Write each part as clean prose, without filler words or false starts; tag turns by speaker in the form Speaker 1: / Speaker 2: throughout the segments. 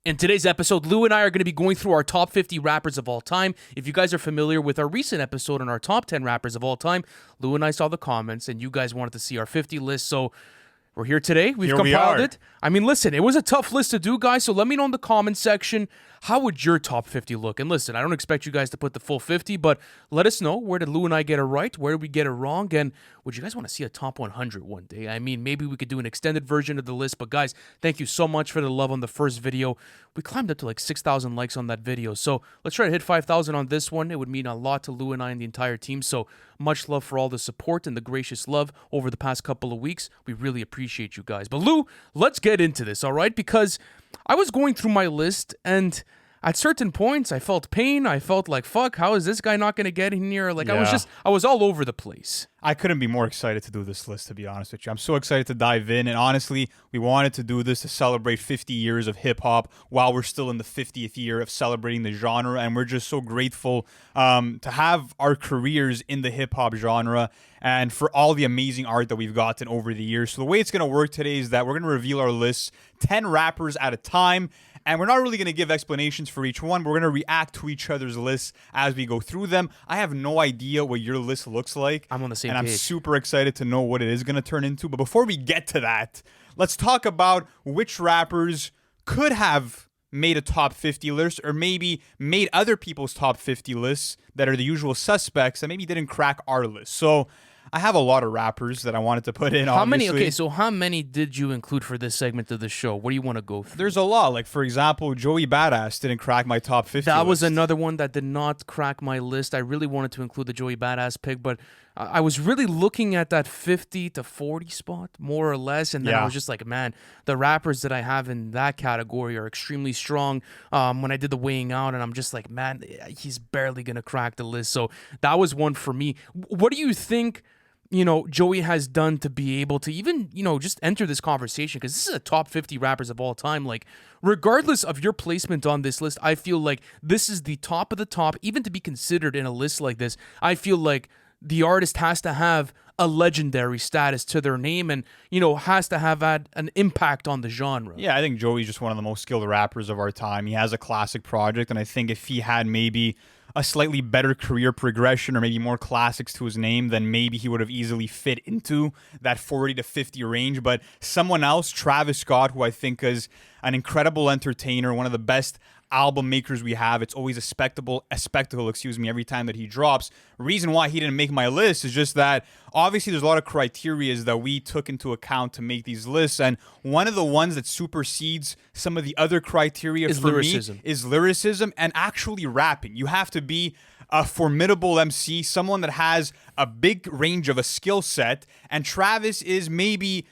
Speaker 1: In today's episode, Lou and I are going to be going through our top 50 rappers of all time. If you guys are familiar with our recent episode on our top 10 rappers of all time, Lou and I saw the comments and you guys wanted to see our 50 list, so we're here today. We've compiled it. I mean, listen, it was a tough list to do, guys, so let me know in the comments section, how would your top 50 look? And listen, I don't expect you guys to put the full 50, but let us know, where did Lou and I get it right? Where did we get it wrong? And would you guys want to see a top 100 one day? I mean, maybe we could do an extended version of the list, but guys, thank you so much for the love on the first video. We climbed up to like 6,000 likes on that video, so let's try to hit 5,000 on this one. It would mean a lot to Lou and I and the entire team, so much love for all the support and the gracious love over the past couple of weeks. We really appreciate you guys. But Lou, let's get into this, all right? Because I was going through my list, and at certain points, I felt pain. I felt like, fuck, how is this guy not going to get in here? Like, I was all over the place.
Speaker 2: I couldn't be more excited to do this list, to be honest with you. I'm so excited to dive in. And honestly, we wanted to do this to celebrate 50 years of hip-hop while we're still in the 50th year of celebrating the genre. And we're just so grateful to have our careers in the hip-hop genre and for all the amazing art that we've gotten over the years. So the way it's going to work today is that we're going to reveal our lists 10 rappers at a time. And we're not really going to give explanations for each one. We're going to react to each other's lists as we go through them. I have no idea what your list looks like.
Speaker 1: I'm on the same
Speaker 2: page. And
Speaker 1: I'm
Speaker 2: super excited to know what it is going to turn into. But before we get to that, let's talk about which rappers could have made a top 50 list or maybe made other people's top 50 lists that are the usual suspects that maybe didn't crack our list. So I have a lot of rappers that I wanted to put in.
Speaker 1: How many? Okay, so how many did you include for this segment of the show? What do you want to go through?
Speaker 2: There's a lot. Like, for example, Joey Badass didn't crack my top 50
Speaker 1: That was
Speaker 2: list.
Speaker 1: another one that did not crack my list. I really wanted to include the Joey Badass pick, but I was really looking at that 50 to 40 spot, more or less, and then I was just like, man, the rappers that I have in that category are extremely strong. When I did the weighing out, and I'm just like, man, he's barely going to crack the list. So that was one for me. What do you think Joey has done to be able to even, just enter this conversation? Because this is a top 50 rappers of all time. Like, regardless of your placement on this list, I feel like this is the top of the top. Even to be considered in a list like this, I feel like the artist has to have a legendary status to their name and, has to have had an impact on the genre.
Speaker 2: Yeah, I think Joey's just one of the most skilled rappers of our time. He has a classic project, and I think if he had maybe a slightly better career progression or maybe more classics to his name, then maybe he would have easily fit into that 40 to 50 range. But someone else, Travis Scott, who I think is an incredible entertainer, one of the best album makers we have. It's always a spectacle, every time that he drops. Reason why he didn't make my list is just that obviously there's a lot of criteria that we took into account to make these lists, and one of the ones that supersedes some of the other criteria for me is lyricism and actually rapping. You have to be a formidable MC, someone that has a big range of a skill set, and Travis is maybe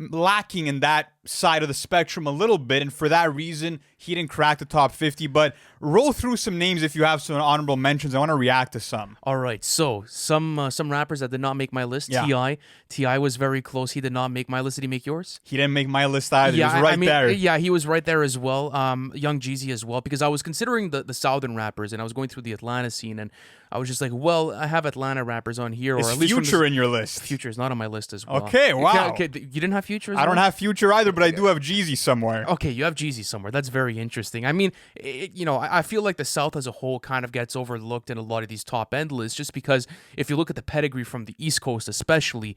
Speaker 2: lacking in that side of the spectrum a little bit, and for that reason he didn't crack the top 50. But roll through some names if you have some honorable mentions. I want to react to some.
Speaker 1: All right, so some rappers that did not make my list. T.I. was very close. He did not make my list. Did he make yours?
Speaker 2: He didn't make my list either. He was there.
Speaker 1: Yeah, he was right there as well. Young Jeezy as well, because I was considering the southern rappers, and I was going through the Atlanta scene, and I was just like, well, I have Atlanta rappers on here, or
Speaker 2: is
Speaker 1: at least
Speaker 2: Future in your list?
Speaker 1: Future is not on my list as well.
Speaker 2: Okay, wow.
Speaker 1: Okay, you didn't have Future as well?
Speaker 2: I don't have Future either, but I do have Jeezy somewhere.
Speaker 1: Okay, you have Jeezy somewhere. That's very interesting. I mean, I feel like the South as a whole kind of gets overlooked in a lot of these top end lists, just because if you look at the pedigree from the East Coast especially,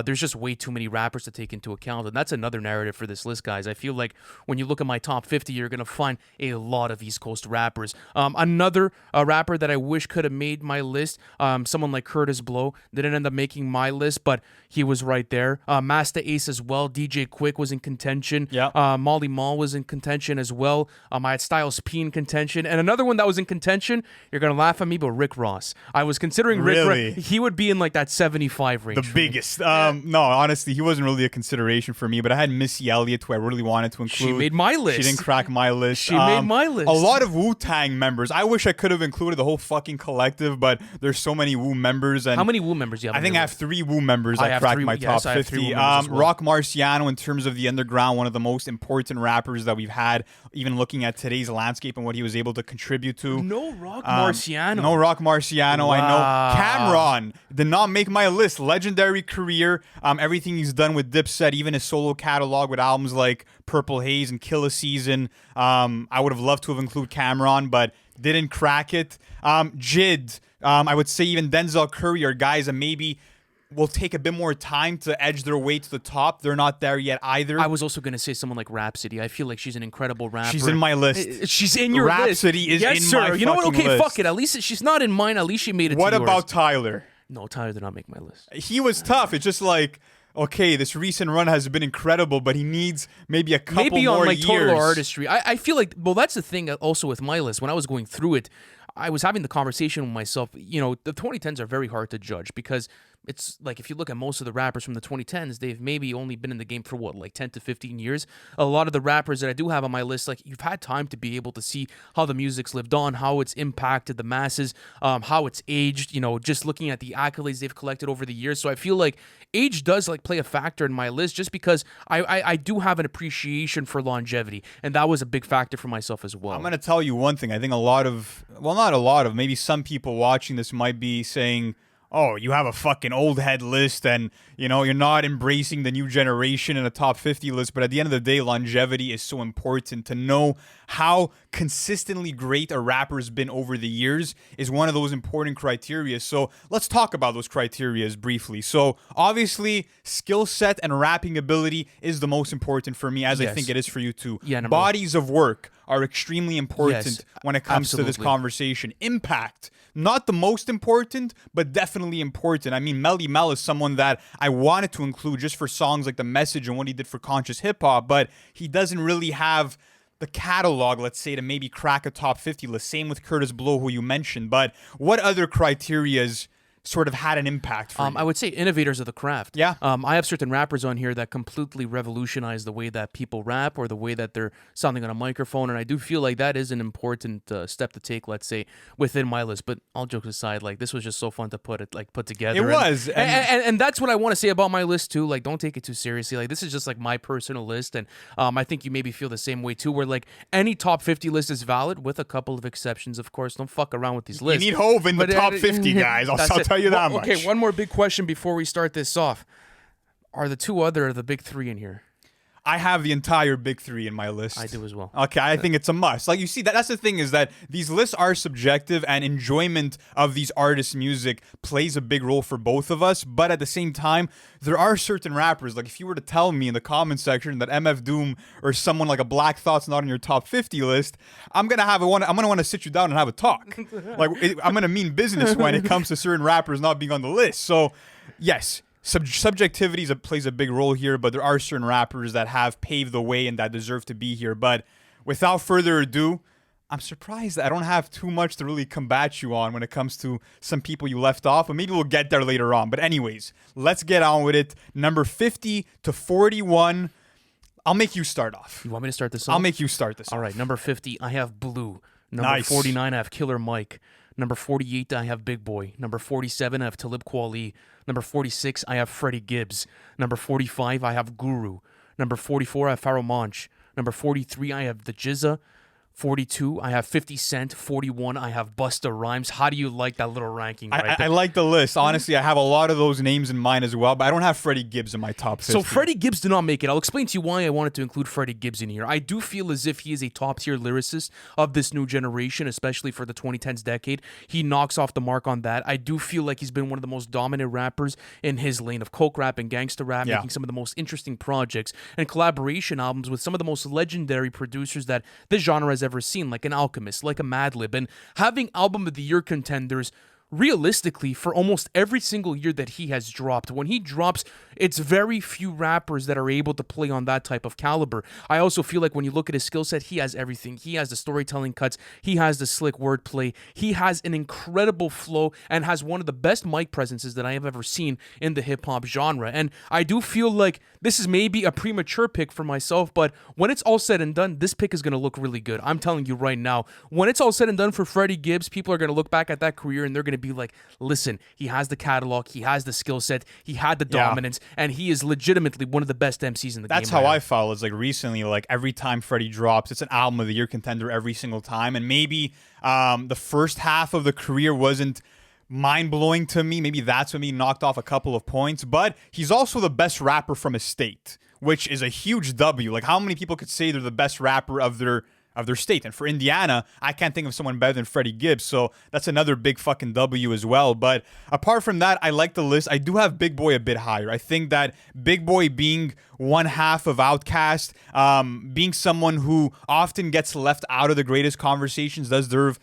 Speaker 1: there's just way too many rappers to take into account, and that's another narrative for this list, guys. I feel like when you look at my top 50, you're going to find a lot of East Coast rappers. Another rapper that I wish could have made my list, someone like Curtis Blow, didn't end up making my list, but he was right there. Masta Ace as well. DJ Quick was in contention. Molly Mall was in contention as well. I had Styles P in contention. And another one that was in contention, you're going to laugh at me, but Rick Ross. I was considering Rick Ross. He would be in like that 75 range.
Speaker 2: The biggest. No, honestly, he wasn't really a consideration for me, but I had Missy Elliott, who I really wanted to include.
Speaker 1: She made my list.
Speaker 2: She didn't crack my list.
Speaker 1: She made my list.
Speaker 2: A lot of Wu-Tang members. I wish I could have included the whole fucking collective, but there's so many Wu members. And
Speaker 1: how many Wu members do you have?
Speaker 2: I think I have 3 Wu members that cracked my top 50.
Speaker 1: Well.
Speaker 2: Rock Marciano, in terms of the underground, one of the most important rappers that we've had, even looking at today's landscape and what he was able to contribute to.
Speaker 1: No Rock Marciano.
Speaker 2: No Rock Marciano.
Speaker 1: Wow.
Speaker 2: I know. Cameron did not make my list. Legendary career. Everything he's done with Dipset, even his solo catalog with albums like Purple Haze and Kill a Season. I would have loved to have included Cameron, but didn't crack it. Jid. I would say even Denzel Curry are guys that maybe will take a bit more time to edge their way to the top. They're not there yet either.
Speaker 1: I was also going to say someone like Rhapsody. I feel like she's an incredible rapper.
Speaker 2: She's in my list.
Speaker 1: She's in your
Speaker 2: Rhapsody
Speaker 1: list.
Speaker 2: is in my
Speaker 1: You know what?
Speaker 2: fucking
Speaker 1: Okay,
Speaker 2: list.
Speaker 1: fuck it. At least she's not in mine. At least she made it
Speaker 2: What
Speaker 1: to yours.
Speaker 2: about Tyler?
Speaker 1: No, Tyler did not make my list.
Speaker 2: He was tough. It's just like, okay, this recent run has been incredible, but he needs maybe a couple
Speaker 1: Maybe
Speaker 2: more
Speaker 1: on like
Speaker 2: years.
Speaker 1: Total Artistry. I feel like, well, that's the thing also with my list. When I was going through it, I was having the conversation with myself. You know, the 2010s are very hard to judge because it's like if you look at most of the rappers from the 2010s, they've maybe only been in the game for what, like 10 to 15 years. A lot of the rappers that I do have on my list, like you've had time to be able to see how the music's lived on, how it's impacted the masses, how it's aged, you know, just looking at the accolades they've collected over the years. So I feel like age does like play a factor in my list just because I do have an appreciation for longevity. And that was a big factor for myself as well.
Speaker 2: I'm going to tell you one thing. I think a lot of, well, not a lot of, maybe some people watching this might be saying, oh, you have a fucking old head list and, you know, you're not embracing the new generation in a top 50 list. But at the end of the day, longevity is so important. To know how consistently great a rapper's been over the years is one of those important criteria. So let's talk about those criteria briefly. So obviously, skill set and rapping ability is the most important for me, as I think it is for you too.
Speaker 1: Yeah,
Speaker 2: bodies of work are extremely important when it comes to this
Speaker 1: absolutely.
Speaker 2: conversation. Impact, not the most important, but definitely important. I mean, Melly Mel is someone that I wanted to include just for songs like The Message and what he did for conscious hip hop, but he doesn't really have the catalog, let's say, to maybe crack a top 50 list. Same with Curtis Blow, who you mentioned. But what other criterias sort of had an impact for you?
Speaker 1: I would say innovators of the craft.
Speaker 2: Yeah.
Speaker 1: I have certain rappers on here that completely revolutionize the way that people rap or the way that they're sounding on a microphone, and I do feel like that is an important step to take, let's say, within my list. But all jokes aside, like this was just so fun to put together.
Speaker 2: It was.
Speaker 1: And that's what I want to say about my list too. Like, don't take it too seriously. Like, this is just like my personal list, and I think you maybe feel the same way too. Where like any top 50 list is valid, with a couple of exceptions, of course. Don't fuck around with these lists.
Speaker 2: You need Hove in the
Speaker 1: But,
Speaker 2: top 50, guys. I'll tell you that much.
Speaker 1: Okay, one more big question before we start this off. Are the two other of the big three in here?
Speaker 2: I have the entire big three in my list.
Speaker 1: I do as well.
Speaker 2: Okay, I think it's a must. Like, you see, that's the thing, is that these lists are subjective and enjoyment of these artists' music plays a big role for both of us. But at the same time, there are certain rappers, like if you were to tell me in the comment section that MF Doom or someone like a Black Thought's not on your top 50 list, I'm gonna want to sit you down and have a talk. I'm gonna mean business when it comes to certain rappers not being on the list. So, yes. Subjectivity plays a big role here, but there are certain rappers that have paved the way and that deserve to be here. But without further ado, I'm surprised that I don't have too much to really combat you on when it comes to some people you left off, but maybe we'll get there later on. But anyways, let's get on with it. Number 50 to 41. I'll make you start off.
Speaker 1: You want me to start this off?
Speaker 2: I'll make you start this
Speaker 1: All
Speaker 2: off.
Speaker 1: right, number 50, I have Blue. Number
Speaker 2: Nice.
Speaker 1: 49, I have Killer Mike. Number 48, I have Big Boy. Number 47, I have Talib Kweli. Number 46, I have Freddie Gibbs. Number 45, I have Guru. Number 44, I have Pharoah Monch. Number 43, I have The Jizza. 42, I have 50 Cent. 41, I have Busta Rhymes. How do you like that little ranking right
Speaker 2: I
Speaker 1: there?
Speaker 2: like the list. Honestly, I have a lot of those names in mind as well, but I don't have Freddie Gibbs in my top 50.
Speaker 1: So Freddie Gibbs did not make it. I'll explain to you why I wanted to include Freddie Gibbs in here. I do feel as if he is a top-tier lyricist of this new generation, especially for the 2010s decade. He knocks off the mark on that. I do feel like he's been one of the most dominant rappers in his lane of coke rap and gangster rap, making some of the most interesting projects and collaboration albums with some of the most legendary producers that this genre has ever seen, like an Alchemist, like a Madlib, and having Album of the Year contenders realistically for almost every single year that he has dropped. When he drops, it's very few rappers that are able to play on that type of caliber. I also feel like when you look at his skill set, he has everything. He has the storytelling cuts, he has the slick wordplay, he has an incredible flow, and has one of the best mic presences that I have ever seen in the hip-hop genre. And I do feel like this is maybe a premature pick for myself, but when it's all said and done, this pick is going to look really good. I'm telling you right now, when it's all said and done for Freddie Gibbs, people are going to look back at that career and they're going to to be like, listen, he has the catalog, he has the skill set, he had the dominance, and he is legitimately one of the best MCs in the game.
Speaker 2: That's how I felt. It's like recently, like every time Freddie drops, it's an album of the year contender every single time. And maybe the first half of the career wasn't mind-blowing to me. Maybe that's when he knocked off a couple of points. But he's also the best rapper from his state, which is a huge W. Like, how many people could say they're the best rapper of their state? And for Indiana, I can't think of someone better than Freddie Gibbs, so that's another big fucking W as well. But apart from that, I like the list. I do have Big Boy a bit higher. I think that Big Boy being one half of Outkast, being someone who often gets left out of the greatest conversations, does deserve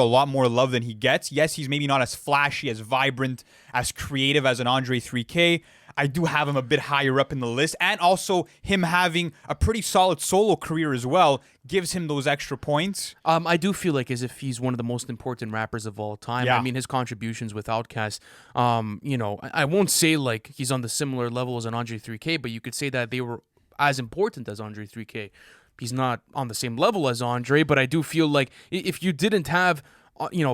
Speaker 2: a lot more love than he gets. Yes, he's maybe not as flashy, as vibrant, as creative as an Andre 3K. I do have him a bit higher up in the list, and also him having a pretty solid solo career as well gives him those extra points.
Speaker 1: I do feel like as if he's one of the most important rappers of all time.
Speaker 2: Yeah.
Speaker 1: I mean, his contributions with Outkast, I won't say like he's on the similar level as an Andre 3K, but you could say that they were as important as Andre 3K. He's not on the same level as Andre, but I do feel like if you didn't have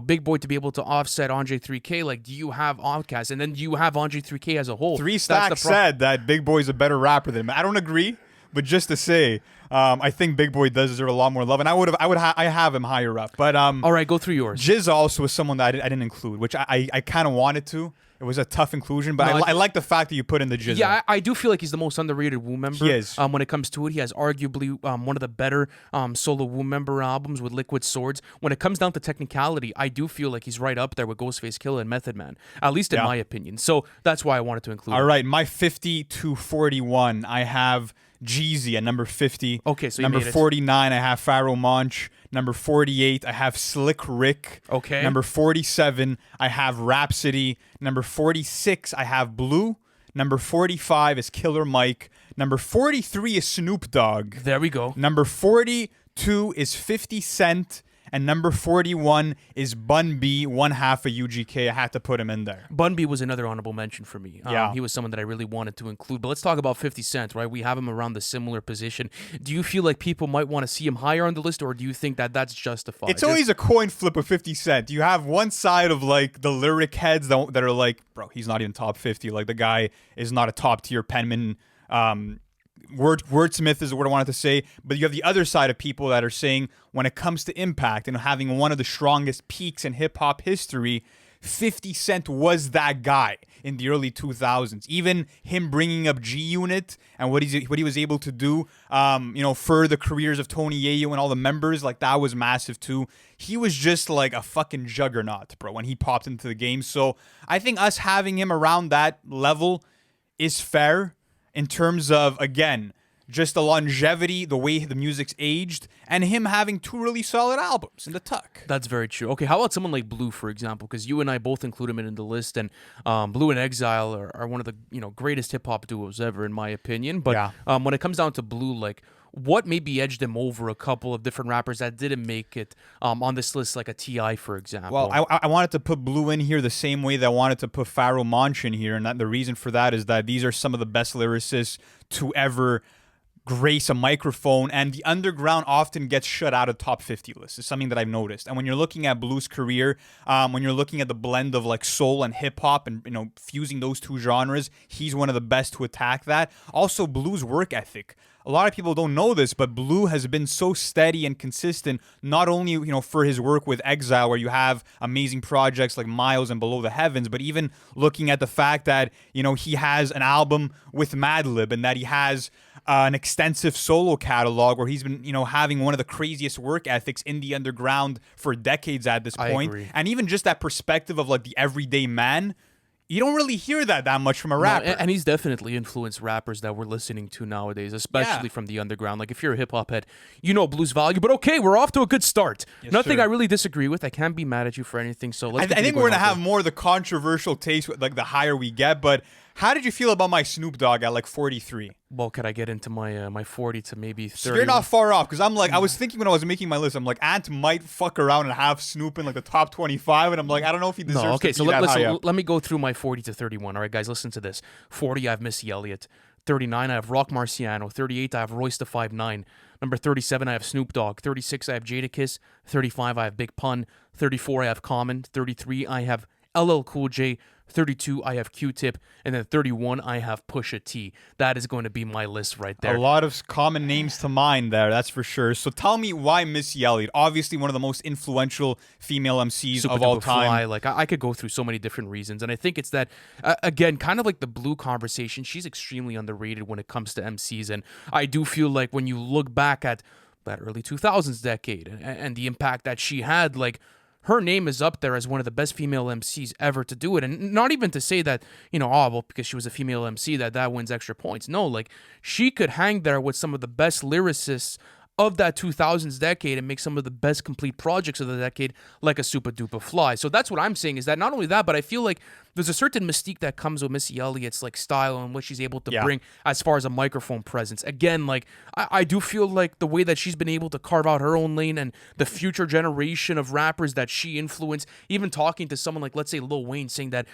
Speaker 1: Big Boy to be able to offset Andre 3K, like, do you have Outkast? And then do you have Andre 3K as a whole?
Speaker 2: Three Stacks said that Big Boy's a better rapper than him. I don't agree, but just to say, I think Big Boy does deserve a lot more love, and I have him higher up. But
Speaker 1: all right, go through yours.
Speaker 2: Jizz also was someone that I didn't include, which I kind of wanted to. It was a tough inclusion, but I like the fact that you put in the Jizz.
Speaker 1: Yeah, I do feel like he's the most underrated Wu member.
Speaker 2: He is.
Speaker 1: When it comes to it, he has arguably one of the better solo Wu member albums with Liquid Swords. When it comes down to technicality, I do feel like he's right up there with Ghostface Killah and Method Man, at least in my opinion. So that's why I wanted to include him.
Speaker 2: All right, my 50 to 41, I have Jeezy at number 50.
Speaker 1: Okay, so
Speaker 2: number 49, I have Pharoah Monch. Number 48, I have Slick Rick.
Speaker 1: Okay.
Speaker 2: Number 47, I have Rhapsody. Number 46, I have Blue. Number 45 is Killer Mike. Number 43 is Snoop Dogg.
Speaker 1: There we go.
Speaker 2: Number 42 is 50 Cent. And number 41 is Bun B, one half of UGK. I had to put him in there.
Speaker 1: Bun B was another honorable mention for me.
Speaker 2: Yeah.
Speaker 1: He was someone that I really wanted to include. But let's talk about 50 Cent, right? We have him around the similar position. Do you feel like people might want to see him higher on the list, or do you think that that's justified?
Speaker 2: It's always a coin flip with 50 Cent. You have one side of like the lyric heads that are like, bro, he's not even top 50. Like, the guy is not a top tier penman. Wordsmith is what I wanted to say, but you have the other side of people that are saying when it comes to impact and having one of the strongest peaks in hip-hop history, 50 Cent was that guy in the early 2000s. Even him bringing up G-Unit and what he was able to do, for the careers of Tony Yayo and all the members, like, that was massive too. He was just like a fucking juggernaut, bro, when he popped into the game. So I think us having him around that level is fair. In terms of, again, just the longevity, the way the music's aged, and him having two really solid albums in the tuck.
Speaker 1: That's very true. Okay, how about someone like Blue, for example? Because you and I both include him in the list, and Blue and Exile are one of the greatest hip hop duos ever, in my opinion. But when it comes down to Blue, like, what maybe edged him over a couple of different rappers that didn't make it on this list, like a T.I., for example?
Speaker 2: Well, I wanted to put Blue in here the same way that I wanted to put Pharoah Monch in here, and the reason for that is that these are some of the best lyricists to ever grace a microphone, and the underground often gets shut out of top 50 lists. It's something that I've noticed. And when you're looking at Blue's career, when you're looking at the blend of like soul and hip hop and fusing those two genres, he's one of the best to attack that. Also, Blue's work ethic. A lot of people don't know this, but Blue has been so steady and consistent, not only, for his work with Exile, where you have amazing projects like Miles and Below the Heavens, but even looking at the fact that, he has an album with Madlib and that he has an extensive solo catalog where he's been, having one of the craziest work ethics in the underground for decades at this point.
Speaker 1: I agree.
Speaker 2: And even just that perspective of like the everyday man, you don't really hear that much from a rapper.
Speaker 1: No, and he's definitely influenced rappers that we're listening to nowadays, especially from the underground. Like, if you're a hip-hop head, Blue's value. But okay, we're off to a good start.
Speaker 2: Yes,
Speaker 1: Nothing
Speaker 2: sir.
Speaker 1: I really disagree with. I can't be mad at you for anything. So let's
Speaker 2: I think we're going to have more of the controversial taste with, like, the higher we get. But how did you feel about my Snoop Dogg at like 43?
Speaker 1: Well, could I get into my my 40 to maybe 30?
Speaker 2: So you're not far off, because I'm like, I was thinking when I was making my list, I'm like, Ant might fuck around and have Snoop in like the top 25, and I'm like, I don't know if he deserves
Speaker 1: No, okay,
Speaker 2: to
Speaker 1: so
Speaker 2: be that high
Speaker 1: listen,
Speaker 2: up.
Speaker 1: let me go through my 40 to 31. All right, guys, listen to this. 40, I have Missy Elliott. 39, I have Rock Marciano. 38, I have Royce the 5'9". Number 37, I have Snoop Dogg. 36, I have Jadakiss. 35, I have Big Pun. 34, I have Common. 33, I have LL Cool J. 32, I have Q-Tip, and then 31, I have Pusha T. That is going to be my list right there.
Speaker 2: A lot of common names to mind there, that's for sure. So tell me why Missy Elliott, obviously one of the most influential female MCs
Speaker 1: Super
Speaker 2: of all
Speaker 1: Duper
Speaker 2: time.
Speaker 1: Fly. Like I could go through so many different reasons, and I think it's that again, kind of like the Blue conversation. She's extremely underrated when it comes to MCs, and I do feel like when you look back at that early 2000s decade and the impact that she had, like, her name is up there as one of the best female MCs ever to do it. And not even to say that, because she was a female MC that wins extra points. No, like, she could hang there with some of the best lyricists of that 2000s decade and make some of the best complete projects of the decade, like a Super Duper Fly. So that's what I'm saying, is that not only that, but I feel like there's a certain mystique that comes with Missy Elliott's like style and what she's able to bring as far as a microphone presence. Again, like I do feel like the way that she's been able to carve out her own lane and the future generation of rappers that she influenced, even talking to someone like, let's say, Lil Wayne, saying that,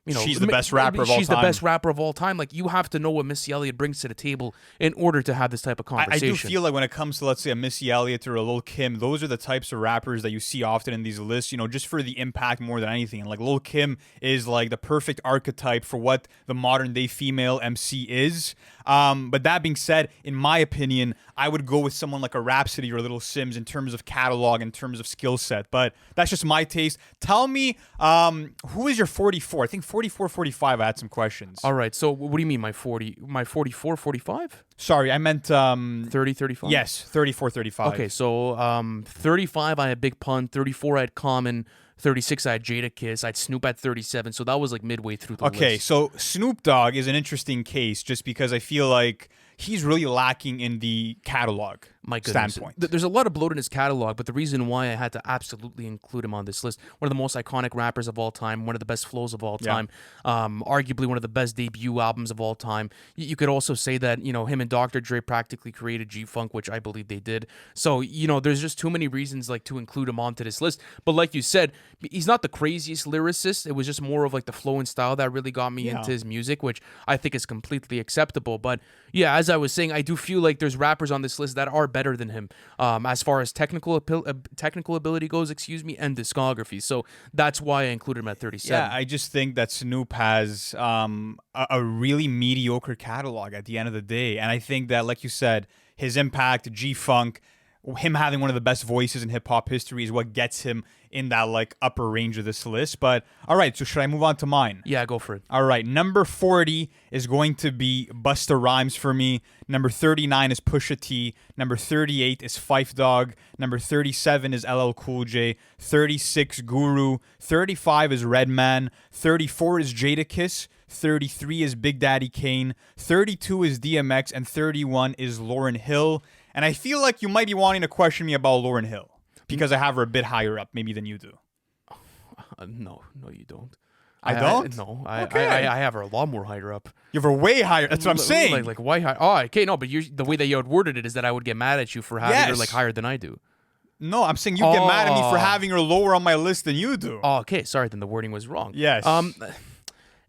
Speaker 2: she's the best rapper of all time.
Speaker 1: She's the best rapper of all time. Like, you have to know what Missy Elliott brings to the table in order to have this type of conversation.
Speaker 2: I do feel like when it comes to, let's say, a Missy Elliott or a Lil Kim, those are the types of rappers that you see often in these lists, just for the impact more than anything. And like Lil Kim is like the perfect archetype for what the modern day female MC is. But that being said, in my opinion, I would go with someone like a Rhapsody or Little Sims in terms of catalog, in terms of skill set. But that's just my taste. Tell me, who is your 44? I think 44, 45, I had some questions.
Speaker 1: All right. So what do you mean, my 44, 45?
Speaker 2: Sorry, I meant
Speaker 1: 30, 35?
Speaker 2: Yes, 34, 35.
Speaker 1: Okay, so 35, I had Big Pun. 34, I had Common. 36, I had Jadakiss. I had Snoop at 37, so that was like midway through the list.
Speaker 2: Okay, so Snoop Dogg is an interesting case just because I feel like he's really lacking in the catalog standpoint.
Speaker 1: There's a lot of bloat in his catalog, but the reason why I had to absolutely include him on this list, one of the most iconic rappers of all time, one of the best flows of all time, arguably one of the best debut albums of all time. You could also say that, him and Dr. Dre practically created G-Funk, which I believe they did. So, there's just too many reasons like to include him onto this list. But like you said, he's not the craziest lyricist. It was just more of like the flow and style that really got me into his music, which I think is completely acceptable. But yeah, as I was saying, I do feel like there's rappers on this list that are better than him as far as technical ability goes, and discography. So that's why I included him at 37.
Speaker 2: Yeah, I just think that Snoop has a really mediocre catalog at the end of the day. And I think that, like you said, his impact, G-Funk, him having one of the best voices in hip-hop history is what gets him in that like upper range of this list. But all right, so should I move on to mine?
Speaker 1: Yeah, go for it.
Speaker 2: All right, number 40 is going to be Busta Rhymes for me. Number 39 is Pusha T. Number 38 is Phife Dawg. Number 37 is LL Cool J. 36 Guru. 35 is Redman. 34 is Jadakiss. 33 is Big Daddy Kane. 32 is DMX, and 31 is Lauryn Hill. And I feel like you might be wanting to question me about Lauryn Hill because I have her a bit higher up, maybe than you do.
Speaker 1: No, you don't.
Speaker 2: I don't?
Speaker 1: No,
Speaker 2: Okay.
Speaker 1: I have her a lot more higher up.
Speaker 2: You have her way higher. That's what I'm saying.
Speaker 1: Like why high? Oh, okay, no, but the way that you had worded it is that I would get mad at you for having her like higher than I do.
Speaker 2: No, I'm saying you get mad at me for having her lower on my list than you do.
Speaker 1: Oh, okay, sorry, then the wording was wrong.
Speaker 2: Yes.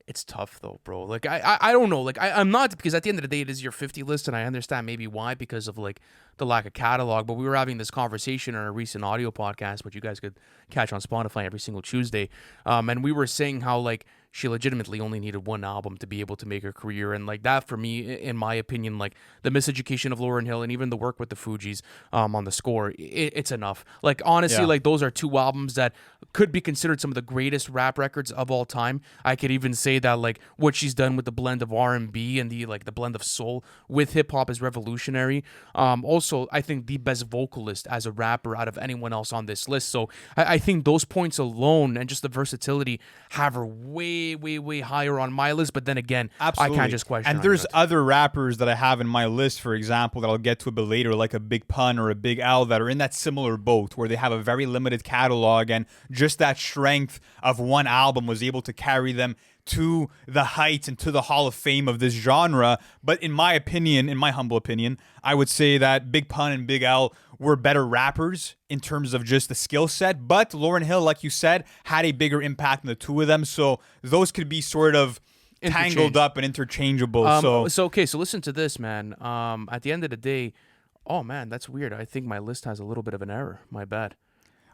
Speaker 1: It's tough though, bro. Like I don't know. Like I'm not, because at the end of the day it is your 50 list, and I understand maybe why, because of like the lack of catalog. But we were having this conversation on a recent audio podcast, which you guys could catch on Spotify every single Tuesday. And we were saying how like she legitimately only needed one album to be able to make her career. And like that, for me, in my opinion, like the Miseducation of Lauryn Hill and even the work with the Fugees on the score, it's enough. Like honestly, like those are two albums that could be considered some of the greatest rap records of all time. I could even say that like what she's done with the blend of R&B and the blend of soul with hip hop is revolutionary. Also, I think the best vocalist as a rapper out of anyone else on this list. So I think those points alone and just the versatility have her way higher on my list. But then again,
Speaker 2: absolutely,
Speaker 1: I can't just question.
Speaker 2: And there's other rappers that I have in my list, for example, that I'll get to a bit later, like a Big Pun or a Big L, that are in that similar boat where they have a very limited catalog, and just that strength of one album was able to carry them to the heights and to the Hall of Fame of this genre. But in my opinion, in my humble opinion, I would say that Big Pun and Big L were better rappers in terms of just the skill set. But Lauryn Hill, like you said, had a bigger impact than the two of them. So those could be sort of tangled up and interchangeable. So
Speaker 1: okay, so listen to this, man. At the end of the day, Oh man, that's weird. I think my list has a little bit of an error. My bad.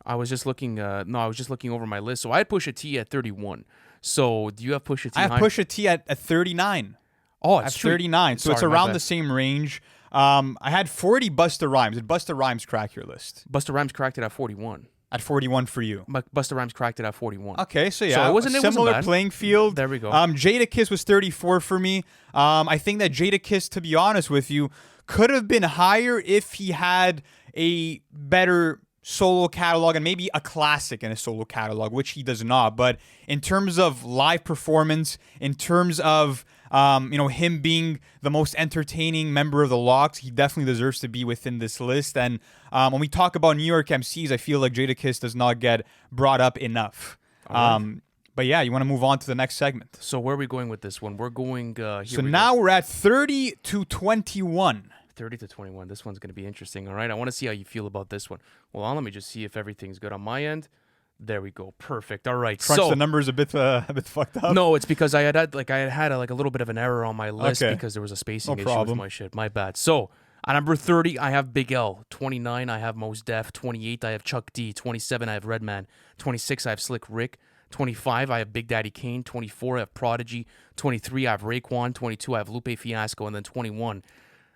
Speaker 1: I was just looking. No, I was just looking over my list. So I had Pusha T at 31. So do you have Pusha T
Speaker 2: I have
Speaker 1: high?
Speaker 2: Pusha T at 39.
Speaker 1: Oh,
Speaker 2: I have
Speaker 1: it's true.
Speaker 2: 39, so it's
Speaker 1: Sorry, my
Speaker 2: around
Speaker 1: bad.
Speaker 2: the same range. I had 40 Busta Rhymes. Did Busta Rhymes crack your list?
Speaker 1: Busta Rhymes cracked it at 41.
Speaker 2: At 41 for you.
Speaker 1: Busta Rhymes cracked it at 41.
Speaker 2: Okay, so yeah,
Speaker 1: So it wasn't
Speaker 2: similar
Speaker 1: bad.
Speaker 2: playing field.
Speaker 1: There we go.
Speaker 2: Jadakiss was 34 for me. I think that Jadakiss, to be honest with you, could have been higher if he had a better solo catalog and maybe a classic in a solo catalog, which he does not. But in terms of live performance, in terms of him being the most entertaining member of the Locks, he definitely deserves to be within this list. And when we talk about New York MCs, I feel like Jadakiss does not get brought up enough. But yeah, you want to move on to the next segment.
Speaker 1: So where are we going with this one? We're going.
Speaker 2: So now we're at 30 to 21.
Speaker 1: 30 to 21. This one's going to be interesting. All right. I want to see how you feel about this one. Well, let me just see if everything's good on my end. There we go. Perfect. All right.
Speaker 2: Crunch the numbers a bit fucked up.
Speaker 1: No, it's because I had a little bit of an error on my list
Speaker 2: Okay.
Speaker 1: because there was a spacing issue
Speaker 2: problem.
Speaker 1: with my shit. My bad. So at number 30, I have Big L. 29, I have Mos Def. 28, I have Chuck D. 27, I have Redman. 26, I have Slick Rick. 25, I have Big Daddy Kane. 24, I have Prodigy. 23, I have Raekwon. 22, I have Lupe Fiasco. And then 21,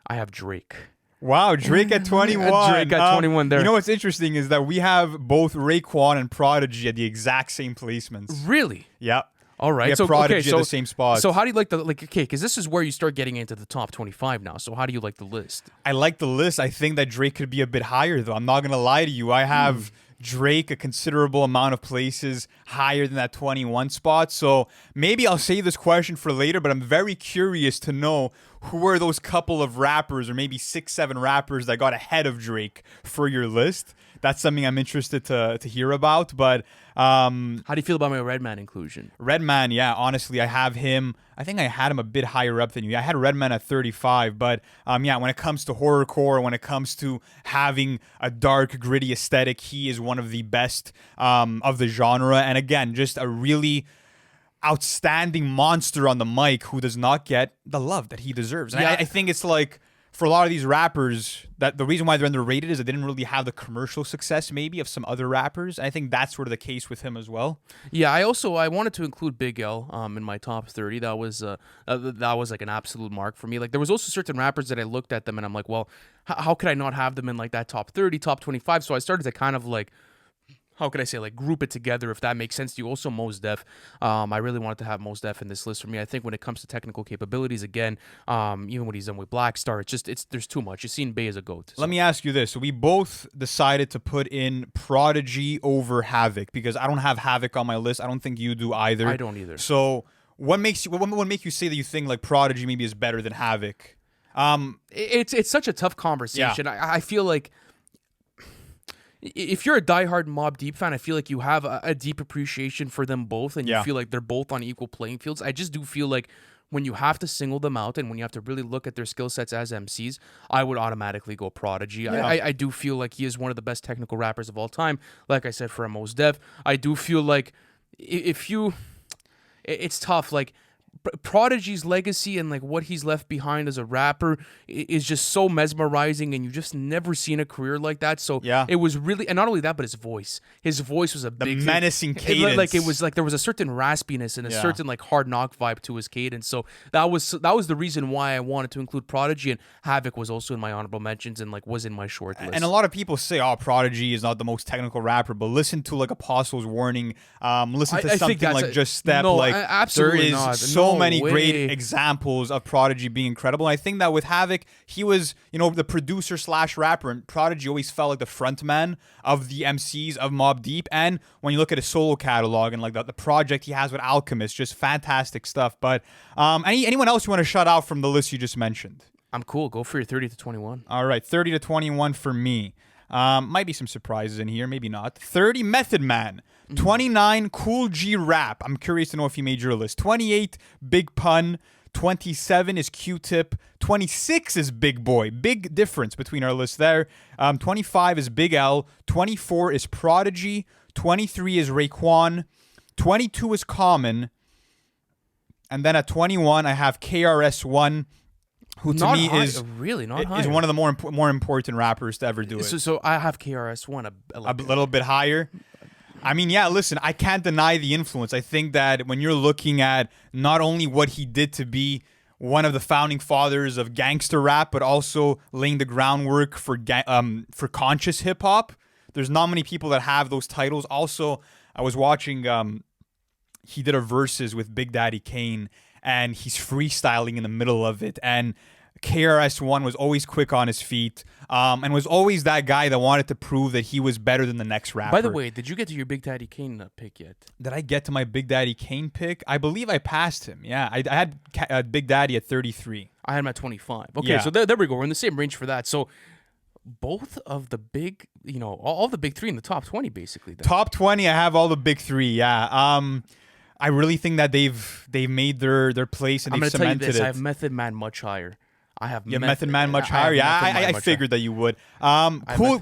Speaker 1: I have Drake.
Speaker 2: Wow, Drake at 21.
Speaker 1: Drake at 21 there.
Speaker 2: You know what's interesting is that we have both Raekwon and Prodigy at the exact same placements.
Speaker 1: Really?
Speaker 2: Yep.
Speaker 1: All right.
Speaker 2: We have
Speaker 1: So
Speaker 2: Prodigy
Speaker 1: okay,
Speaker 2: at the same spot.
Speaker 1: So how do you like okay, because this is where you start getting into the top 25 now. So how do you like the list?
Speaker 2: I like the list. I think that Drake could be a bit higher, though. I'm not going to lie to you. I have Drake a considerable amount of places higher than that 21 spot. So maybe I'll save this question for later, but I'm very curious to know who are those couple of rappers or maybe 6-7 rappers that got ahead of Drake for your list. That's something I'm interested to hear about. But
Speaker 1: How do you feel about my Redman inclusion?
Speaker 2: Redman, yeah, honestly, I have him. I think I had him a bit higher up than you. I had Redman at 35, but yeah, when it comes to horrorcore, when it comes to having a dark, gritty aesthetic, he is one of the best of the genre. And again, just a really outstanding monster on the mic who does not get the love that he deserves. And
Speaker 1: Yeah.
Speaker 2: I think it's like, for a lot of these rappers, that the reason why they're underrated is they didn't really have the commercial success maybe of some other rappers. I think that's sort of the case with him as well.
Speaker 1: Yeah, I wanted to include Big L in my top 30. That was like an absolute mark for me. Like there was also certain rappers that I looked at them and I'm like, well, how could I not have them in like that top 30, top 25? So I started to kind of like, how could I say, like group it together, if that makes sense to you. Also Mos Def. I really wanted to have Mos Def in this list for me. I think when it comes to technical capabilities, again, even when he's done with Black Star, there's too much. You've seen Bey as a GOAT. So.
Speaker 2: Let me ask you this. So we both decided to put in Prodigy over Havoc because I don't have Havoc on my list. I don't think you do either.
Speaker 1: I don't either.
Speaker 2: So what makes you say that you think like Prodigy maybe is better than Havoc?
Speaker 1: It's such a tough conversation. I feel like if you're a diehard Mobb Deep fan, I feel like you have a deep appreciation for them both, and you feel like they're both on equal playing fields. I just do feel like when you have to single them out and when you have to really look at their skill sets as MCs, I would automatically go Prodigy.
Speaker 2: Yeah.
Speaker 1: I do feel like he is one of the best technical rappers of all time. Like I said, for a Mos Def, I do feel like it's tough. Like Prodigy's legacy and like what he's left behind as a rapper is just so mesmerizing, and you just never seen a career like that. So it was really, and not only that, but his voice was a big
Speaker 2: menacing
Speaker 1: thing.
Speaker 2: cadence.
Speaker 1: Like it was like there was a certain raspiness and a certain like hard knock vibe to his cadence. So that was the reason why I wanted to include Prodigy, and Havoc was also in my honorable mentions and like was in my short list.
Speaker 2: And a lot of people say, "Oh, Prodigy is not the most technical rapper," but listen to like Apostles' Warning. Listen to something like Just Step.
Speaker 1: No,
Speaker 2: like
Speaker 1: absolutely
Speaker 2: there is
Speaker 1: not.
Speaker 2: so
Speaker 1: No
Speaker 2: many
Speaker 1: way.
Speaker 2: great examples of Prodigy being incredible. And I think that with Havoc, he was the producer / rapper, and Prodigy always felt like the front man of the MCs of Mobb Deep. And when you look at his solo catalog and like the project he has with Alchemist, just fantastic stuff. But anyone else you want to shout out from the list you just mentioned?
Speaker 1: I'm cool. Go for your 30 to 21.
Speaker 2: All right, 30 to 21 for me. Might be some surprises in here, maybe not. 30, Method Man. 29, Cool G Rap. I'm curious to know if he made your list. 28, Big Pun. 27 is Q-Tip. 26 is Big Boy. Big difference between our lists there. 25 is Big L. 24 is Prodigy. 23 is Raekwon. 22 is Common. And then at 21, I have KRS-One. who to
Speaker 1: Not
Speaker 2: me
Speaker 1: high,
Speaker 2: is
Speaker 1: really not high.
Speaker 2: is one of the more important rappers to ever do it.
Speaker 1: So I have KRS-One
Speaker 2: A little bit higher. I mean, yeah, listen, I can't deny the influence. I think that when you're looking at not only what he did to be one of the founding fathers of gangster rap, but also laying the groundwork for conscious hip hop, there's not many people that have those titles. Also, I was watching, he did a verses with Big Daddy Kane, and he's freestyling in the middle of it. And KRS-One was always quick on his feet, and was always that guy that wanted to prove that he was better than the next rapper.
Speaker 1: By the way, did you get to your Big Daddy Kane pick yet?
Speaker 2: Did I get to my Big Daddy Kane pick? I believe I passed him. Yeah, I had Big Daddy at 33.
Speaker 1: I had him at 25. Okay,
Speaker 2: Yeah.
Speaker 1: so there we go. We're in the same range for that. So both of the big, all the big three in the top 20, basically. Then.
Speaker 2: Top 20, I have all the big three. Yeah. I really think that they've made their place and
Speaker 1: I'm
Speaker 2: they've
Speaker 1: going to tell you
Speaker 2: cemented
Speaker 1: this.
Speaker 2: it.
Speaker 1: I have Method Man much higher. I have
Speaker 2: Method Man much
Speaker 1: I have
Speaker 2: higher. Yeah,
Speaker 1: Method Man
Speaker 2: I
Speaker 1: much
Speaker 2: figured
Speaker 1: higher.
Speaker 2: that you would.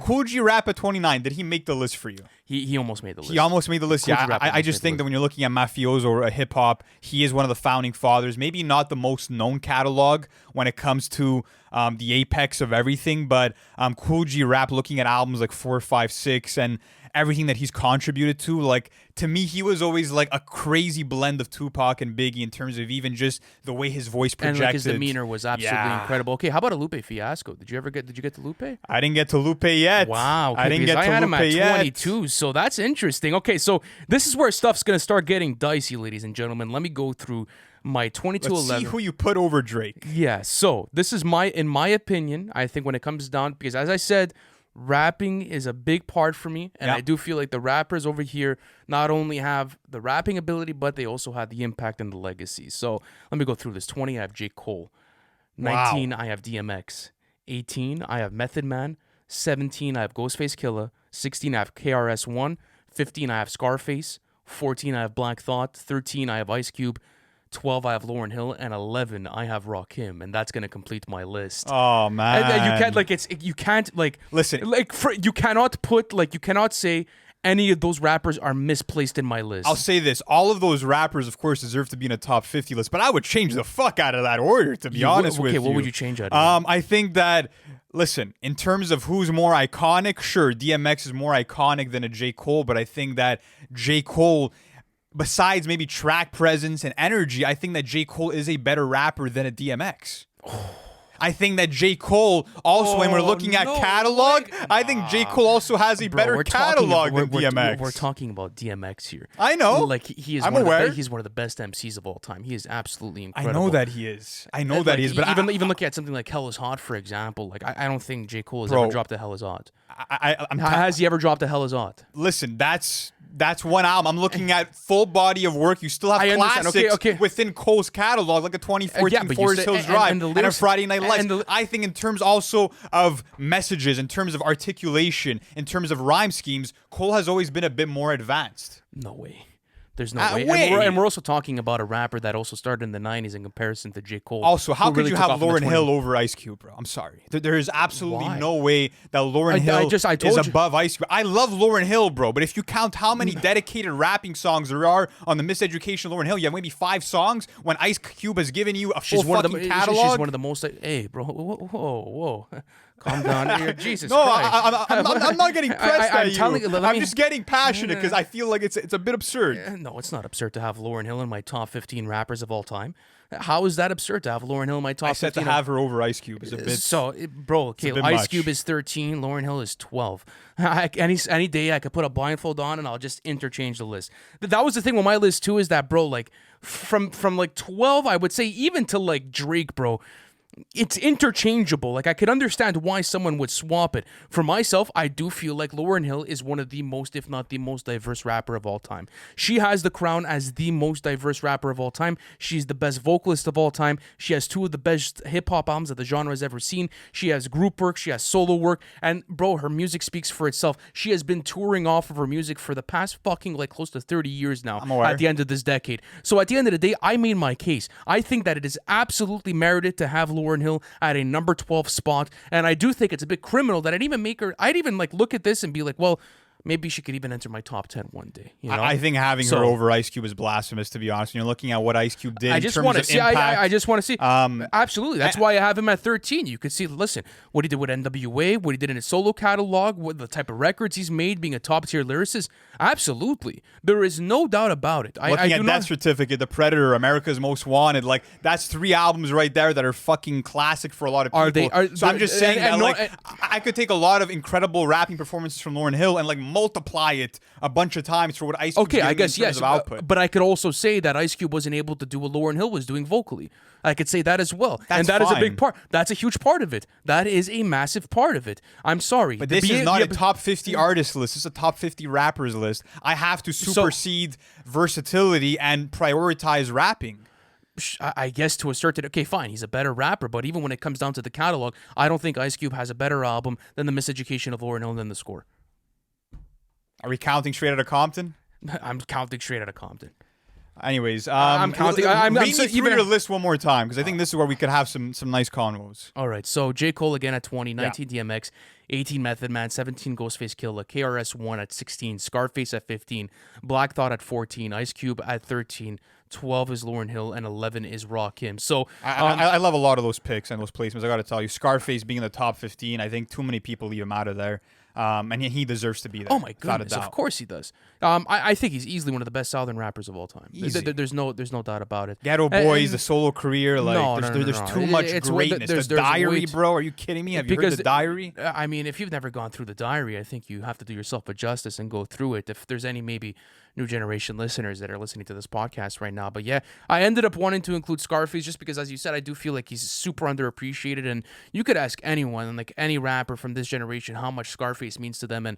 Speaker 2: Cool G Rap at 29. Did he make the list for you?
Speaker 1: He almost made the list.
Speaker 2: He almost made the list.
Speaker 1: Cool G
Speaker 2: Yeah,
Speaker 1: Rap
Speaker 2: I
Speaker 1: almost
Speaker 2: just
Speaker 1: made
Speaker 2: think
Speaker 1: the
Speaker 2: that when you're looking at mafioso or hip hop, he is one of the founding fathers. Maybe not the most known catalog when it comes to the apex of everything, but Cool G Rap, looking at albums like 4, 5, 6, and everything that he's contributed to, like, to me, he was always like a crazy blend of Tupac and Biggie in terms of even just the way his voice projected.
Speaker 1: And like his demeanor was absolutely incredible. Okay, how about a Lupe fiasco? Did you get to Lupe?
Speaker 2: I didn't get to Lupe yet.
Speaker 1: Wow. Okay,
Speaker 2: I didn't get to
Speaker 1: I had
Speaker 2: Lupe
Speaker 1: him at
Speaker 2: yet.
Speaker 1: 22, so that's interesting. Okay, so this is where stuff's going to start getting dicey, ladies and gentlemen. Let me go through my 22
Speaker 2: Let's
Speaker 1: 11.
Speaker 2: see who you put over Drake.
Speaker 1: Yeah, so this is in my opinion, I think when it comes down, because as I said, rapping is a big part for me, and
Speaker 2: Yeah.
Speaker 1: I do feel like the rappers over here not only have the rapping ability, but they also have the impact and the legacy. So let me go through this. 20, I have J. Cole. 19, I have DMX. 18, I have Method Man. 17, I have Ghostface Killah. 16, I have KRS-One. 15, I have Scarface. 14, I have Black Thought. 13, I have Ice Cube. 12, I have Lauryn Hill, and 11, I have Rakim, and that's gonna complete my list.
Speaker 2: Oh man,
Speaker 1: And you can't
Speaker 2: Listen.
Speaker 1: you cannot say any of those rappers are misplaced in my list.
Speaker 2: I'll say this: all of those rappers, of course, deserve to be in a top 50 list. But I would change the fuck out of that order, to be honest with you.
Speaker 1: Okay, what would you change out of
Speaker 2: I think that, listen, in terms of who's more iconic, sure, DMX is more iconic than a J. Cole, but I think that J. Cole, besides maybe track presence and energy, I think that J. Cole is a better rapper than a DMX. I think that J. Cole also, when we're looking at catalog, I think J. Cole also has a better catalog than DMX.
Speaker 1: We're talking about DMX here.
Speaker 2: I know.
Speaker 1: Like he is.
Speaker 2: I'm
Speaker 1: one
Speaker 2: aware.
Speaker 1: Of the, he's one of the best MCs of all time. He is absolutely incredible.
Speaker 2: I know that he is. I know that he is. But
Speaker 1: even looking at something like Hell Is Hot, for example, like I don't think J. Cole has
Speaker 2: Bro,
Speaker 1: ever dropped a Hell Is Hot.
Speaker 2: I'm
Speaker 1: Has he ever dropped a Hell Is Hot?
Speaker 2: Listen, that's one album. I'm looking at full body of work. You still have
Speaker 1: I understand.
Speaker 2: classics
Speaker 1: Okay.
Speaker 2: within Cole's catalog, like a 2014
Speaker 1: but you
Speaker 2: Forest
Speaker 1: say-
Speaker 2: Hills Drive
Speaker 1: and the
Speaker 2: and,
Speaker 1: lyrics-
Speaker 2: a Friday Night Lights.
Speaker 1: and
Speaker 2: I think in terms also of messages, in terms of articulation, in terms of rhyme schemes, Cole has always been a bit more advanced.
Speaker 1: No way. There's no way.
Speaker 2: way.
Speaker 1: And we're also talking about a rapper that also started in the 90s in comparison to J. Cole.
Speaker 2: Also, how
Speaker 1: who
Speaker 2: could
Speaker 1: really
Speaker 2: you
Speaker 1: took
Speaker 2: have
Speaker 1: off in the
Speaker 2: Lauryn
Speaker 1: 20s.
Speaker 2: Hill over Ice Cube, bro? I'm sorry. There is absolutely
Speaker 1: Why?
Speaker 2: no way that Lauryn
Speaker 1: I
Speaker 2: Hill
Speaker 1: told
Speaker 2: is
Speaker 1: you.
Speaker 2: above Ice Cube. I love Lauryn Hill, bro, but if you count how many dedicated rapping songs there are on the Miseducation of Lauryn Hill, you have maybe 5 songs when Ice Cube has given you a full fucking catalog.
Speaker 1: She's one of the most. Hey, bro. Whoa. Calm down. Here. Jesus
Speaker 2: No,
Speaker 1: Christ.
Speaker 2: I'm not getting pressed
Speaker 1: I'm
Speaker 2: at
Speaker 1: telling
Speaker 2: you.
Speaker 1: you, let
Speaker 2: I'm
Speaker 1: me-
Speaker 2: just getting passionate because I feel like it's a bit absurd.
Speaker 1: No, it's not absurd to have Lauryn Hill in my top 15 rappers of all time. How is that absurd to have Lauryn Hill in my top
Speaker 2: I said
Speaker 1: 15?
Speaker 2: to have her over Ice Cube is a bit.
Speaker 1: So, bro, okay,
Speaker 2: bit
Speaker 1: Ice
Speaker 2: much.
Speaker 1: Cube is 13, Lauryn Hill is 12. Any day I could put a blindfold on and I'll just interchange the list. That was the thing with my list too, is that, bro, like from like 12, I would say even to like Drake, bro, it's interchangeable. Like I could understand why someone would swap it. For myself, I do feel like Lauryn Hill is one of the most, if not the most diverse rapper of all time. She has the crown as the most diverse rapper of all time. She's the best vocalist of all time. She has 2 of the best hip hop albums that the genre has ever seen. She has group work, she has solo work, and bro, her music speaks for itself. She has been touring off of her music for the past fucking like close to 30 years now.
Speaker 2: I'm aware.
Speaker 1: At the end of this decade. So at the end of the day, I made my case. I think that it is absolutely merited to have Lauryn Hill at a number 12 spot, and I do think it's a bit criminal that I'd even like look at this and be like, well, maybe she could even enter my top 10 one day. You know?
Speaker 2: I think having her over Ice Cube is blasphemous, to be honest. When you're looking at what Ice Cube did in terms of impact.
Speaker 1: I just want to see. Absolutely. That's why I have him at 13. You could see, listen, what he did with NWA, what he did in his solo catalog, what the type of records he's made, being a top-tier lyricist. Absolutely. There is no doubt about it.
Speaker 2: Looking at Death Certificate, The Predator, America's Most Wanted, like, that's 3 albums right there that are fucking classic for a lot of people. I'm just saying I could take a lot of incredible rapping performances from Lauryn Hill and, like, multiply it a bunch of times for what Ice Cube's
Speaker 1: I guess
Speaker 2: in terms of output.
Speaker 1: But I could also say that Ice Cube wasn't able to do what Lauryn Hill was doing vocally. I could say that as well.
Speaker 2: That's
Speaker 1: that
Speaker 2: fine.
Speaker 1: is a big part. That's a huge part of it. That is a massive part of it. I'm sorry.
Speaker 2: But this is not a top 50 artist list. This is a top 50 rappers list. I have to supersede versatility and prioritize rapping.
Speaker 1: I guess to a certain... Okay, fine. He's a better rapper, but even when it comes down to the catalog, I don't think Ice Cube has a better album than The Miseducation of Lauryn Hill than The Score.
Speaker 2: Are we counting straight out of Compton?
Speaker 1: I'm counting straight out of Compton.
Speaker 2: Anyways,
Speaker 1: I'm counting.
Speaker 2: Read me through your list one more time, because I think this is where we could have some nice convos.
Speaker 1: All right, so J. Cole again at 20, 19 DMX, 18 Method Man, 17 Ghostface Killah, KRS-One at 16, Scarface at 15, Black Thought at 14, Ice Cube at 13, 12 is Lauryn Hill, and 11 is Rakim. So
Speaker 2: I love a lot of those picks and those placements. I got to tell you, Scarface being in the top 15, I think too many people leave him out of there. And he deserves to be there.
Speaker 1: Oh my goodness! Of course he does. I think he's easily one of the best Southern rappers of all time. There's no doubt about it.
Speaker 2: Ghetto Boys, the solo career, like there's too much greatness.
Speaker 1: There's
Speaker 2: the Diary, bro. Are you kidding me? Have you heard the Diary?
Speaker 1: I mean, if you've never gone through the Diary, I think you have to do yourself a justice and go through it. If there's any maybe new generation listeners that are listening to this podcast right now, but yeah, I ended up wanting to include Scarface just because, as you said, I do feel like he's super underappreciated, and you could ask anyone, like any rapper from this generation, how much Scarface means to them and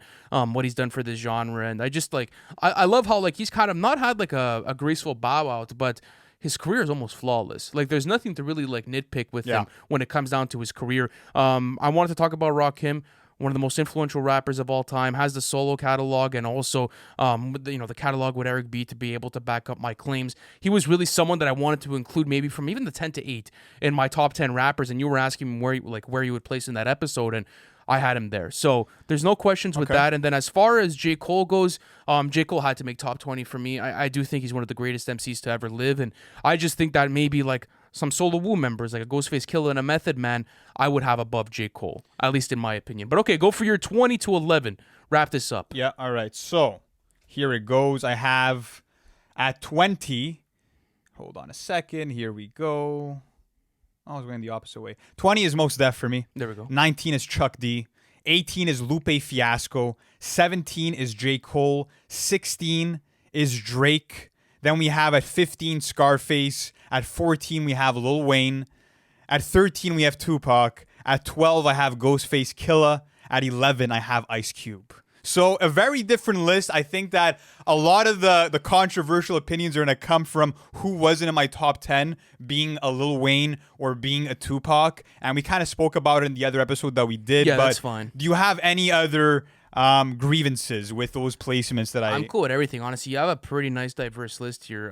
Speaker 1: what he's done for this genre. And I just like I love how like he's kind of not had like a graceful bow out, but his career is almost flawless. Like there's nothing to really like nitpick with him when it comes down to his career. I wanted to talk about Rakim, one of the most influential rappers of all time, has the solo catalog and also the catalog with Eric B to be able to back up my claims. He was really someone that I wanted to include maybe from even the 10 to 8 in my top 10 rappers, and you were asking me where you would place in that episode, and I had him there. So there's no questions with that. And then as far as J. Cole goes, J. Cole had to make top 20 for me. I do think he's one of the greatest MCs to ever live, and I just think that maybe like some Solo Wu members, like a Ghostface Killah and a Method Man, I would have above J. Cole, at least in my opinion. But okay, go for your 20 to 11. Wrap this up.
Speaker 2: Yeah, all right. So here it goes. I have at 20. Hold on a second. Here we go. I was going the opposite way. 20 is Mos Def for me.
Speaker 1: There we go.
Speaker 2: 19 is Chuck D. 18 is Lupe Fiasco. 17 is J. Cole. 16 is Drake. Then we have at 15 Scarface. At 14 we have Lil Wayne. At 13 we have Tupac. At 12 I have Ghostface Killah. At 11 I have Ice Cube. So a very different list. I think that a lot of the controversial opinions are going to come from who wasn't in my top 10 being a Lil Wayne or being a Tupac. And we kind of spoke about it in the other episode that we did.
Speaker 1: Yeah,
Speaker 2: but
Speaker 1: that's fine.
Speaker 2: Do you have any other grievances with those placements that
Speaker 1: I'm cool with everything, honestly. You have a pretty nice diverse list here.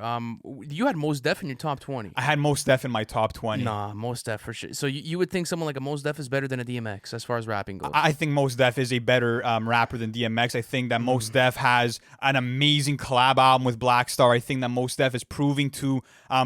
Speaker 1: You had Mos Def in your top 20.
Speaker 2: I had Mos Def in my top 20.
Speaker 1: Nah, Mos Def for sure. So you would think someone like a Mos Def is better than a DMX as far as rapping goes?
Speaker 2: I think Mos Def is a better rapper than DMX. I think that Mos Def has an amazing collab album with Black Star. I think that Mos Def is proving to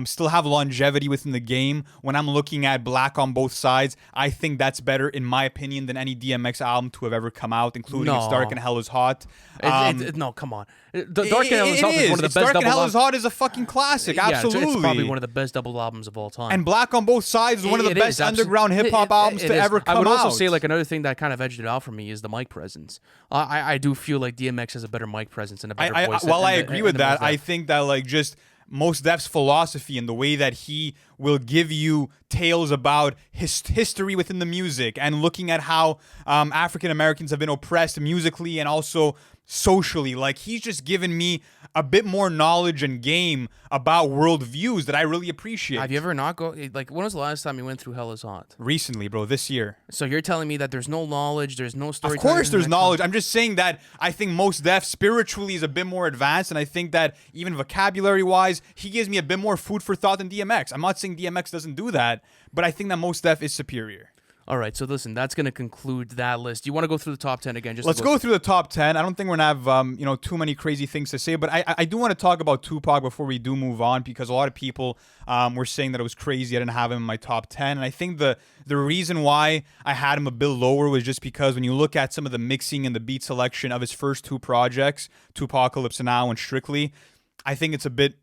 Speaker 2: still have longevity within the game. When I'm looking at Black on Both Sides, I think that's better, in my opinion, than any DMX album to have ever come out, including It's Dark and Hell is Hot.
Speaker 1: No, come on. Dark and Hell is Hot is one of the best double albums.
Speaker 2: Dark and Hell is Hot is a fucking classic. Absolutely.
Speaker 1: It's probably one of the best double albums of all time.
Speaker 2: And Black on Both Sides is one of the best underground hip-hop albums to ever come out.
Speaker 1: I would also say like another thing that kind of edged it out for me is the mic presence. I do feel like DMX has a better mic presence and a better voice.
Speaker 2: Well, I agree with that. I think that like just Mos Def's philosophy and the way that he will give you tales about history within the music and looking at how African Americans have been oppressed musically and also socially. Like, he's just given me a bit more knowledge and game about worldviews that I really appreciate.
Speaker 1: Have you ever not when was the last time you went through Hell is Hot?
Speaker 2: Recently, bro, this year.
Speaker 1: So you're telling me that there's no knowledge, there's no story.
Speaker 2: Of course there's knowledge. I'm just saying that I think Mos Def spiritually is a bit more advanced, and I think that even vocabulary-wise, he gives me a bit more food for thought than DMX. I'm not saying DMX doesn't do that, but I think that Mos Def is superior.
Speaker 1: All right, so listen, that's going to conclude that list. You want to go through the top 10 again? Just
Speaker 2: Let's go through the top 10. I don't think we're going to have, too many crazy things to say, but I do want to talk about Tupac before we do move on, because a lot of people were saying that it was crazy I didn't have him in my top 10. And I think the reason why I had him a bit lower was just because when you look at some of the mixing and the beat selection of his first two projects, Tupacalypse Now and Strictly, I think it's a bit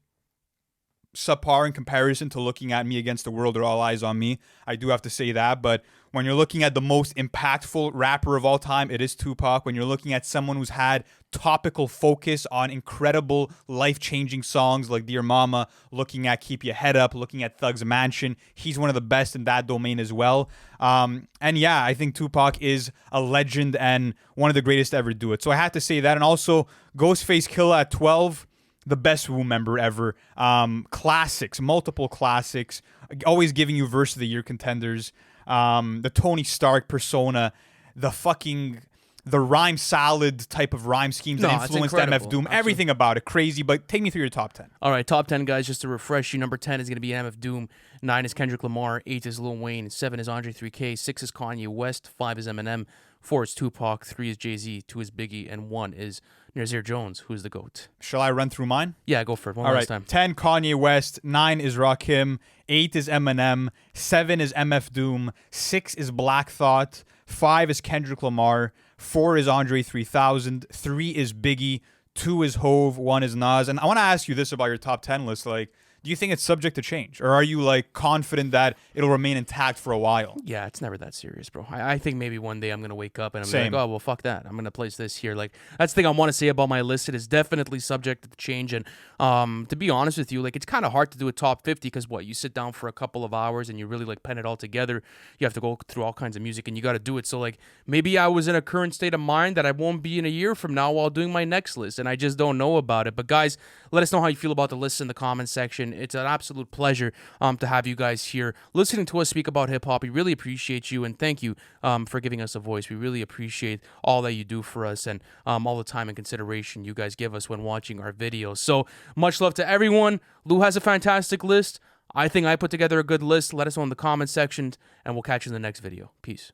Speaker 2: subpar in comparison to looking at Me Against the World or All Eyes on Me. I do have to say that, but when you're looking at the most impactful rapper of all time, it is Tupac. When you're looking at someone who's had topical focus on incredible life-changing songs like Dear Mama, looking at Keep Your Head Up, looking at Thug's Mansion, he's one of the best in that domain as well. And yeah, I think Tupac is a legend and one of the greatest to ever do it. So I had to say that. And also, Ghostface Killah at 12, the best Wu member ever. Classics, multiple classics, always giving you verse of the year contenders. The Tony Stark persona, the rhyme salad type of rhyme schemes that influenced MF Doom. Everything about it, crazy. But take me through your top 10.
Speaker 1: All right, top 10, guys, just to refresh you. Number 10 is going to be MF Doom. 9 is Kendrick Lamar. 8 is Lil Wayne. 7 is Andre 3K. 6 is Kanye West. 5 is Eminem. 4 is Tupac. 3 is Jay-Z. 2 is Biggie. And 1 is Nazir Jones, who's the GOAT.
Speaker 2: Shall I run through mine?
Speaker 1: Yeah, go for it. One
Speaker 2: All
Speaker 1: last
Speaker 2: right.
Speaker 1: time.
Speaker 2: 10, Kanye West. 9 is Rakim. 8 is Eminem. 7 is MF Doom. 6 is Black Thought. 5 is Kendrick Lamar. 4 is Andre 3000. 3 is Biggie. 2 is Hove. 1 is Nas. And I want to ask you this about your top 10 list. Like, do you think it's subject to change? Or are you, like, confident that it'll remain intact for a while?
Speaker 1: Yeah, it's never that serious, bro. I think maybe one day I'm going to wake up and I'm like, oh, well, fuck that. I'm going to place this here. Like, that's the thing I want to say about my list. It is definitely subject to change. And to be honest with you, like, it's kind of hard to do a top 50 because, you sit down for a couple of hours and you really, like, pen it all together. You have to go through all kinds of music and you got to do it. So, like, maybe I was in a current state of mind that I won't be in a year from now while doing my next list. And I just don't know about it. But, guys, let us know how you feel about the list in the comment section. It's an absolute pleasure to have you guys here listening to us speak about hip-hop. We really appreciate you, and thank you for giving us a voice. We really appreciate all that you do for us and all the time and consideration you guys give us when watching our videos. So much love to everyone. Lou has a fantastic list. I think I put together a good list. Let us know in the comment section, and we'll catch you in the next video. Peace.